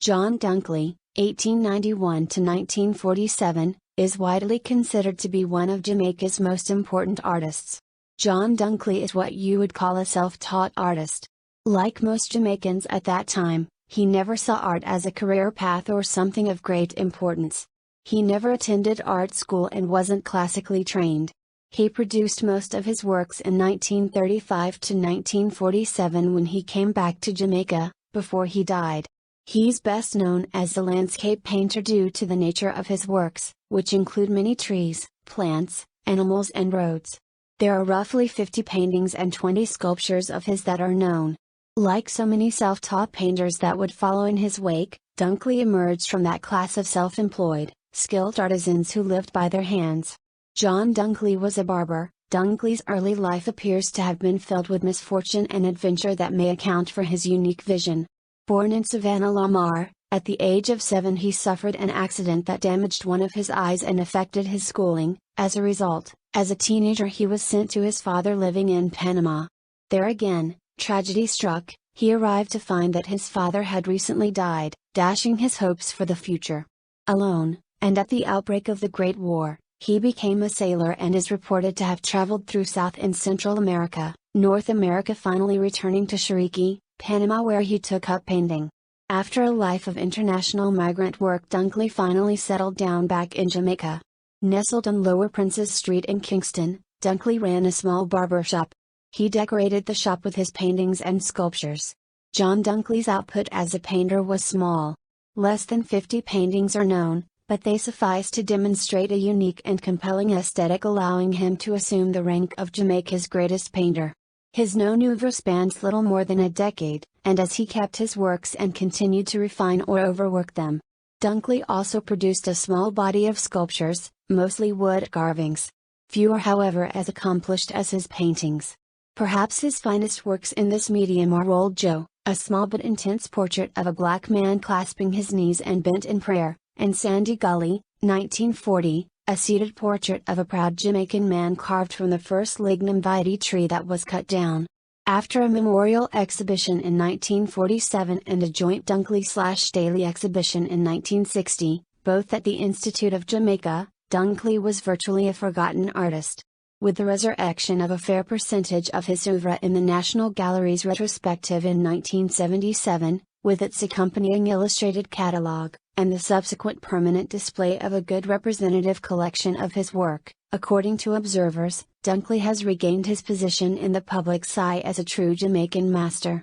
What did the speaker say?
John Dunkley, 1891 to 1947, is widely considered to be one of Jamaica's most important artists. John Dunkley is what you would call a self-taught artist. Like most Jamaicans at that time, he never saw art as a career path or something of great importance. He never attended art school and wasn't classically trained. He produced most of his works in 1935 to 1947 when he came back to Jamaica, before he died. He's best known as the landscape painter due to the nature of his works, which include many trees, plants, animals and roads. There are roughly 50 paintings and 20 sculptures of his that are known. Like so many self-taught painters that would follow in his wake, Dunkley emerged from that class of self-employed, skilled artisans who lived by their hands. John Dunkley was a barber. Dunkley's early life appears to have been filled with misfortune and adventure that may account for his unique vision. Born in Savannah, Lamar, at the age of 7 he suffered an accident that damaged one of his eyes and affected his schooling. As a result, as a teenager he was sent to his father living in Panama. There again, tragedy struck. He arrived to find that his father had recently died, dashing his hopes for the future. Alone, and at the outbreak of the Great War, he became a sailor and is reported to have traveled through South and Central America, North America, finally returning to Chiriqui, Panama, where he took up painting. After a life of international migrant work, Dunkley finally settled down back in Jamaica. Nestled on Lower Princess Street in Kingston, Dunkley ran a small barber shop. He decorated the shop with his paintings and sculptures. John Dunkley's output as a painter was small. Less than 50 paintings are known, but they suffice to demonstrate a unique and compelling aesthetic, allowing him to assume the rank of Jamaica's greatest painter. His known oeuvre spans little more than a decade, and as he kept his works and continued to refine or overwork them. Dunkley also produced a small body of sculptures, mostly wood carvings. Few are however as accomplished as his paintings. Perhaps his finest works in this medium are Old Joe, a small but intense portrait of a black man clasping his knees and bent in prayer, and Sandy Gully, 1940, a seated portrait of a proud Jamaican man carved from the first lignum vitae tree that was cut down. After a memorial exhibition in 1947 and a joint Dunkley/Staley exhibition in 1960, both at the Institute of Jamaica, Dunkley was virtually a forgotten artist. With the resurrection of a fair percentage of his oeuvre in the National Gallery's retrospective in 1977, with its accompanying illustrated catalogue, and the subsequent permanent display of a good representative collection of his work, according to observers, Dunkley has regained his position in the public's eye as a true Jamaican master.